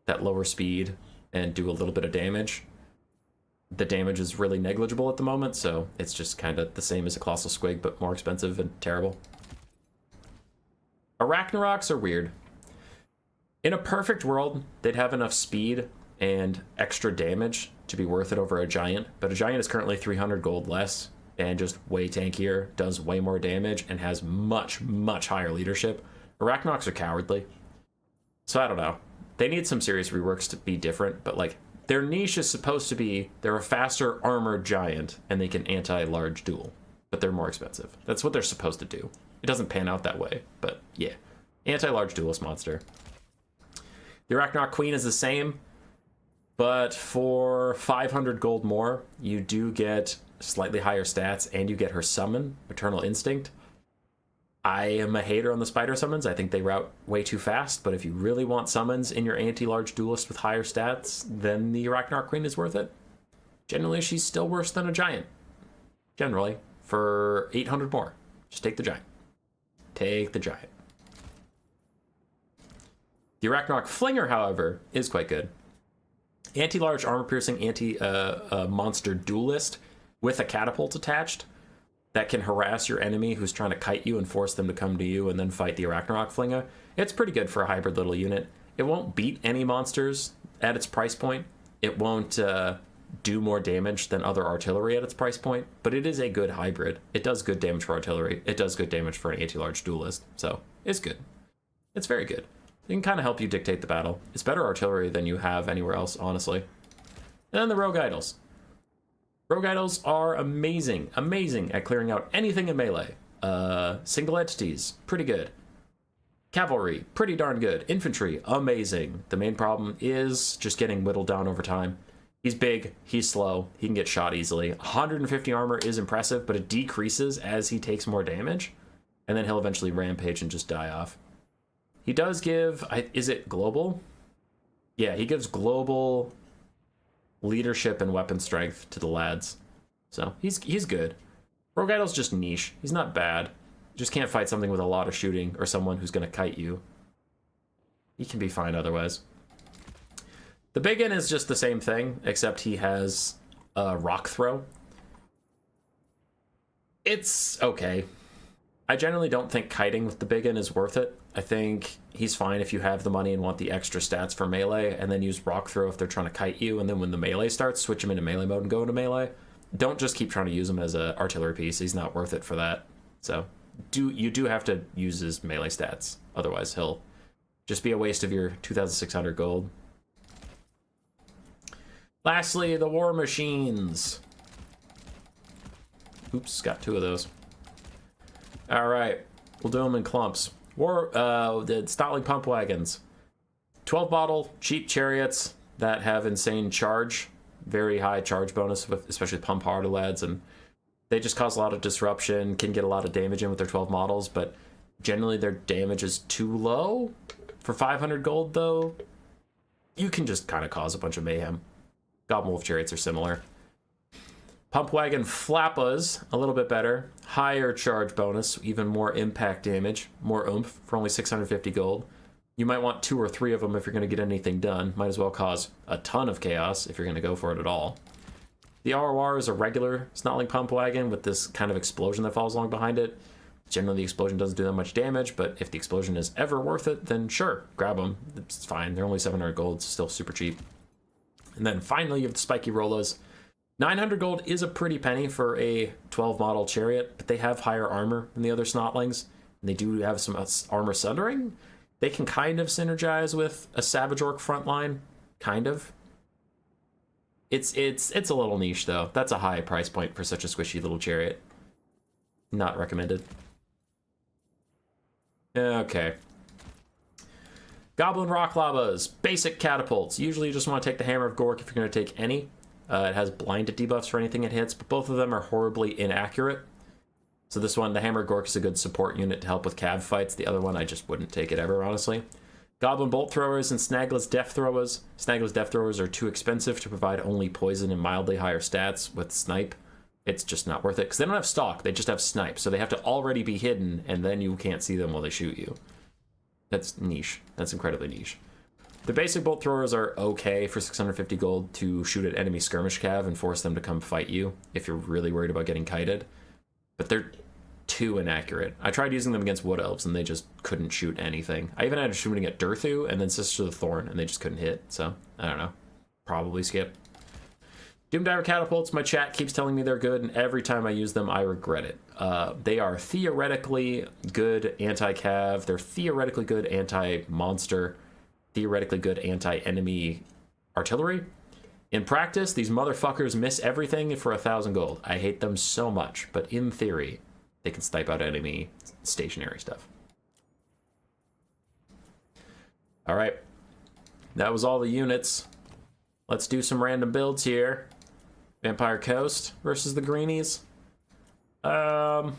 that lower speed and do a little bit of damage. The damage is really negligible at the moment, so it's just kind of the same as a Colossal Squig, but more expensive and terrible. Arachnaroks are weird. In a perfect world, they'd have enough speed and extra damage to be worth it over a Giant, but a Giant is currently 300 gold less and just way tankier, does way more damage, and has much, much higher leadership. Arachnaroks are cowardly. So I don't know. They need some serious reworks to be different, but like, their niche is supposed to be they're a faster armored Giant and they can anti-large duel, but they're more expensive. That's what they're supposed to do. It doesn't pan out that way, but yeah. Anti-large duelist monster. The Arachnarok Queen is the same, but for 500 gold more, you do get slightly higher stats and you get her summon, Eternal Instinct. I am a hater on the spider summons. I think they route way too fast, but if you really want summons in your anti-large duelist with higher stats, then the Arachnarok Queen is worth it. Generally, she's still worse than a Giant. Generally, for 800 more. Just take the Giant. Take the Giant. The Arachnarok Flinger, however, is quite good. Anti-large armor-piercing monster duelist with a catapult attached that can harass your enemy who's trying to kite you and force them to come to you and then fight the Arachnarok Flinger. It's pretty good for a hybrid little unit. It won't beat any monsters at its price point. It won't do more damage than other artillery at its price point, but it is a good hybrid. It does good damage for artillery. It does good damage for an anti-large duelist, so it's good. It's very good. It can kind of help you dictate the battle. It's better artillery than you have anywhere else, honestly. And then the Rogue Idols. Rogue Idols are amazing at clearing out anything in melee. Single entities, pretty good. Cavalry, pretty darn good. Infantry, amazing. The main problem is just getting whittled down over time. He's big, he's slow, he can get shot easily. 150 armor is impressive, but it decreases as he takes more damage, and then he'll eventually rampage and just die off. He does give, is it global? Yeah, he gives global leadership and weapon strength to the lads. So he's good. Rogue Idol's just niche. He's not bad. You just can't fight something with a lot of shooting or someone who's going to kite you. He can be fine otherwise. The Biggin is just the same thing, except he has a rock throw. It's okay. I generally don't think kiting with the Biggin is worth it. I think he's fine if you have the money and want the extra stats for melee, and then use rock throw if they're trying to kite you, and then when the melee starts, switch him into melee mode and go into melee. Don't just keep trying to use him as an artillery piece. He's not worth it for that. So you do have to use his melee stats. Otherwise, he'll just be a waste of your 2,600 gold. Lastly, the War Machines. Oops, got 2 of those. All right, we'll do them in clumps. The Snotling pump wagons. 12 bottle, cheap chariots that have insane charge, very high charge bonus, with especially pump harder lads, and they just cause a lot of disruption, can get a lot of damage in with their 12 models, but generally their damage is too low. For 500 gold, though, you can just kind of cause a bunch of mayhem. Goblin Wolf chariots are similar. Pump wagon flappas, a little bit better. Higher charge bonus, even more impact damage, more oomph for only 650 gold. You might want 2 or 3 of them if you're going to get anything done. Might as well cause a ton of chaos if you're going to go for it at all. The ROR is a regular Snotling pump wagon with this kind of explosion that falls along behind it. Generally, the explosion doesn't do that much damage, but if the explosion is ever worth it, then sure, grab them. It's fine. They're only 700 gold. It's still super cheap. And then finally, you have the Spiky Rollos. 900 gold is a pretty penny for a 12 model chariot, but they have higher armor than the other Snotlings, and they do have some armor sundering. They can kind of synergize with a Savage Orc frontline, kind of. It's a little niche though. That's a high price point for such a squishy little chariot. Not recommended. Okay. Goblin Rock Lavas, basic catapults. Usually you just want to take the Hammer of Gork if you're going to take any. It has blinded debuffs for anything it hits, but both of them are horribly inaccurate. So this one, the Hammer of Gork, is a good support unit to help with cav fights. The other one, I just wouldn't take it ever, honestly. Goblin Bolt Throwers and Snagless Death Throwers. Snagless Death Throwers are too expensive to provide only poison and mildly higher stats with Snipe. It's just not worth it, because they don't have Stalk, they just have Snipe, so they have to already be hidden, and then you can't see them while they shoot you. That's niche. That's incredibly niche. The basic Bolt Throwers are okay for 650 gold to shoot at enemy skirmish cav and force them to come fight you if you're really worried about getting kited. But they're too inaccurate. I tried using them against Wood Elves and they just couldn't shoot anything. I even had shooting at Durthu and then Sister of the Thorn and they just couldn't hit. So, I don't know. Probably skip. Doomdiver Catapults, my chat keeps telling me they're good, and every time I use them, I regret it. They are theoretically good anti-cav. They're theoretically good anti-monster. Theoretically good anti-enemy artillery. In practice, these motherfuckers miss everything for 1,000 gold. I hate them so much, but in theory, they can snipe out enemy stationary stuff. All right, that was all the units. Let's do some random builds here. Vampire Coast versus the Greenies. Probably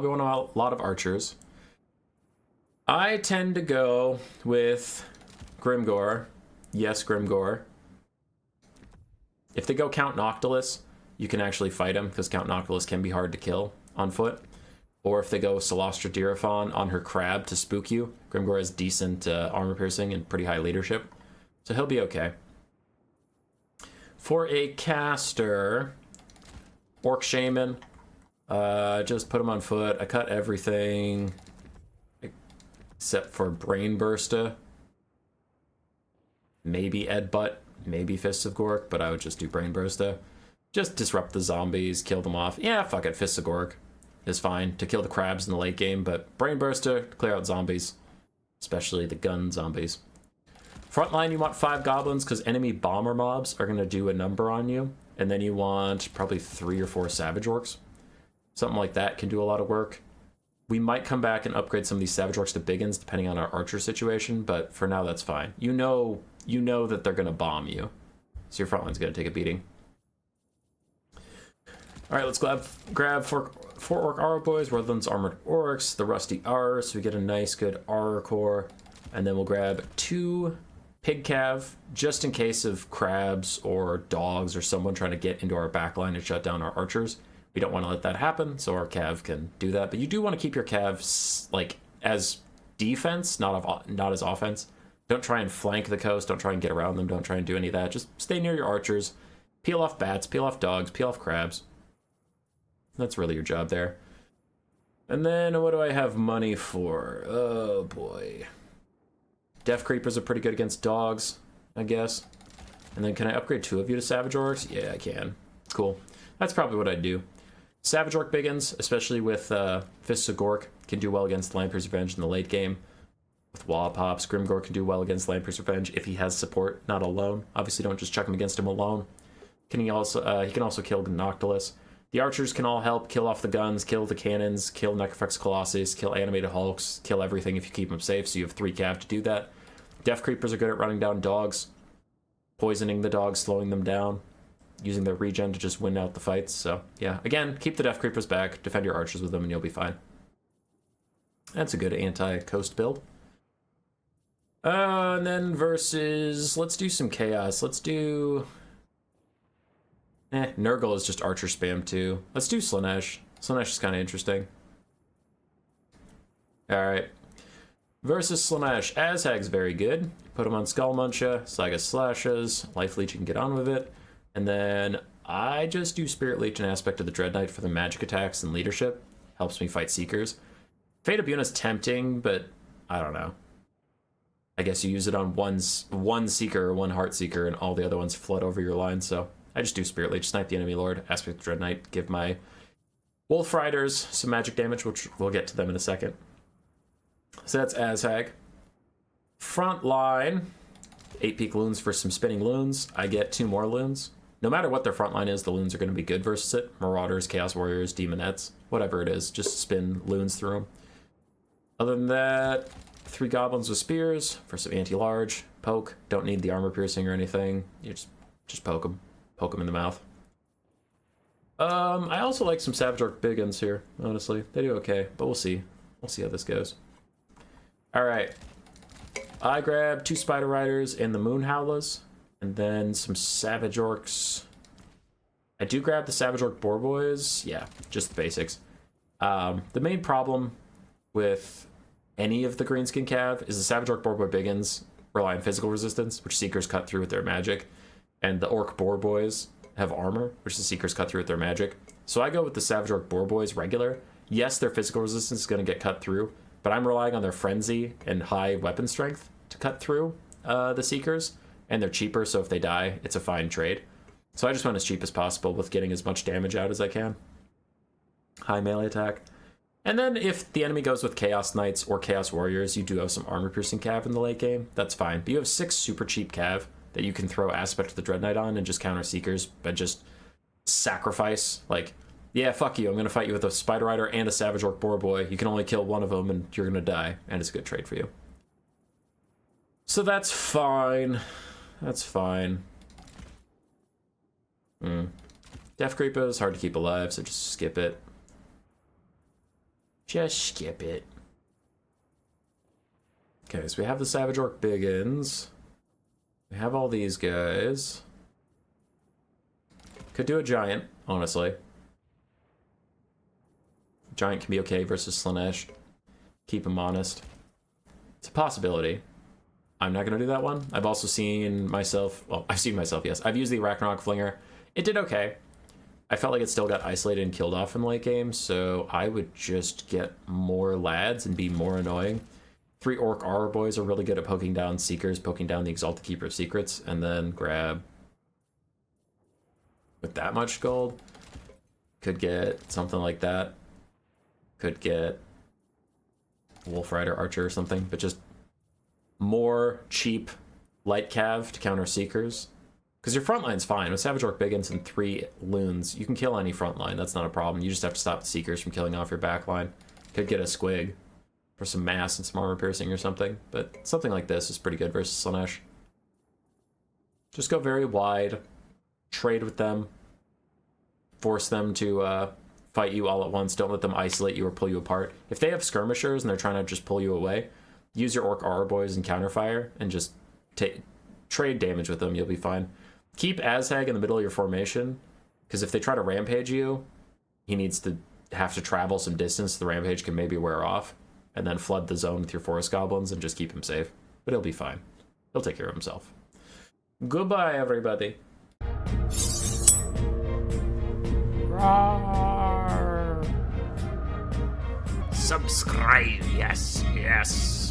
want a lot of archers. I tend to go with Grimgor. Yes, Grimgor. If they go Count Noctilus, you can actually fight him, because Count Noctilus can be hard to kill on foot. Or if they go Celostra Diraphon on her crab to spook you, Grimgor has decent armor piercing and pretty high leadership. So he'll be okay. For a caster, Orc Shaman, just put him on foot. I cut everything except for Brain Bursta. Maybe Ed Butt, maybe Fists of Gork, but I would just do Brain Bursta. Just disrupt the zombies, kill them off. Yeah, fuck it, Fists of Gork is fine to kill the crabs in the late game, but Brain Bursta to clear out zombies, especially the gun zombies. Frontline, you want 5 goblins because enemy bomber mobs are going to do a number on you, and then you want probably 3 or 4 savage orcs. Something like that can do a lot of work. We might come back and upgrade some of these savage orcs to biggins depending on our archer situation, but for now that's fine. You know that they're going to bomb you, so your frontline's going to take a beating. All right, let's grab 4 orc Aura boys, Rutland's armored orcs, the rusty R, so we get a nice good Aura core, and then we'll grab 2 pig cav just in case of crabs or dogs or someone trying to get into our backline and shut down our archers. We don't want to let that happen, so our cav can do that. But you do want to keep your cav like as defense, not as offense. Don't try and flank the coast. Don't try and get around them. Don't try and do any of that. Just stay near your archers. Peel off bats. Peel off dogs. Peel off crabs. That's really your job there. And then what do I have money for? Oh boy. Death Creepers are pretty good against dogs, I guess. And then can I upgrade 2 of you to Savage Orcs? Yeah, I can. Cool. That's probably what I'd do. Savage Orc biggins, especially with Fists of Gork, can do well against Lamprey's Revenge in the late game. with wall pops. Grimgore can do well against Lamprey's Revenge if he has support, not alone. Obviously, don't just chuck him against him alone. He can also kill Noctilus. The archers can all help kill off the guns, kill the cannons, kill Necrofex Colossus, kill animated hulks, kill everything if you keep them safe, so you have 3 cav to do that. Death Creepers are good at running down dogs, poisoning the dogs, slowing them down, using their regen to just win out the fights. So, yeah, again, keep the Death Creepers back, defend your archers with them, and you'll be fine. That's a good anti-coast build. And then versus... Let's do some chaos. Let's do... Nurgle is just archer spam too. Let's do Slaanesh. Slaanesh is kind of interesting. Alright. Versus Slaanesh. Azhag's very good. Put him on Skull Muncha. Saga Slashes. Life Leech, you can get on with it. And then I just do Spirit Leech and Aspect of the Dread Knight for the magic attacks and leadership. Helps me fight Seekers. Fate of Buna's tempting, but I don't know. I guess you use it on one Seeker or one Heart Seeker and all the other ones flood over your line, so... I just do Spirit Leech, Snipe the Enemy Lord, Aspect of Dread Knight, give my Wolf Riders some magic damage, which we'll get to them in a second. So that's Azhag. Front line, 8 peak loons for some spinning loons. I get 2 more loons. No matter what their front line is, the loons are going to be good versus it. Marauders, Chaos Warriors, Demonettes, whatever it is, just spin loons through them. Other than that, 3 goblins with spears for some anti-large. Poke, don't need the armor piercing or anything. You just poke them. Poke them in the mouth. I also like some Savage Orc Biggins here, honestly. They do okay, but we'll see. We'll see how this goes. Alright. I grab 2 Spider Riders and the Moon Howlers, and then some Savage Orcs. I do grab the Savage Orc Boar Boys. Yeah, just the basics. The main problem with any of the Greenskin Cav is the Savage Orc Boar Boy Biggins rely on physical resistance, which Seekers cut through with their magic. And the Orc Boar Boys have armor, which the Seekers cut through with their magic. So I go with the Savage Orc Boar Boys regular. Yes, their physical resistance is going to get cut through, but I'm relying on their Frenzy and high weapon strength to cut through the Seekers. And they're cheaper, so if they die, it's a fine trade. So I just went as cheap as possible with getting as much damage out as I can. High melee attack. And then if the enemy goes with Chaos Knights or Chaos Warriors, you do have some armor-piercing cav in the late game. That's fine. But you have 6 super cheap cav that you can throw Aspect of the Dread Knight on and just counter Seekers, but just sacrifice. Like, yeah, fuck you, I'm gonna fight you with a Spider Rider and a Savage Orc Boar Boy. You can only kill one of them and you're gonna die, and it's a good trade for you. So that's fine. That's fine. Death Creeper is hard to keep alive, so just skip it. Just skip it. Okay, so we have the Savage Orc Biggins. We have all these guys. Could do a Giant, honestly. Giant can be okay versus Slaanesh. Keep him honest. It's a possibility. I'm not going to do that one. I've also seen myself... Well, I've seen myself, yes. I've used the Arachnarok Flinger. It did okay. I felt like it still got isolated and killed off in late game, so I would just get more lads and be more annoying. 3 Orc Aura Boys are really good at poking down Seekers, poking down the Exalted Keeper of Secrets, and then grab... With that much gold, could get something like that. Could get Wolf Rider Archer or something, but just more cheap light cav to counter Seekers. Because your front line's fine. With Savage Orc Biggins and 3 Loons, you can kill any front line. That's not a problem. You just have to stop the Seekers from killing off your back line. Could get a Squig for some mass and some armor piercing or something. But something like this is pretty good versus Slaanesh. Just go very wide. Trade with them. Force them to fight you all at once. Don't let them isolate you or pull you apart. If they have skirmishers and they're trying to just pull you away, use your Orc Aura Boys and counterfire and just trade damage with them. You'll be fine. Keep Azhag in the middle of your formation, because if they try to rampage you, he needs to have to travel some distance. The rampage can maybe wear off, and then flood the zone with your forest goblins and just keep him safe. But he'll be fine. He'll take care of himself. Goodbye, everybody. Roar. Subscribe, yes, yes.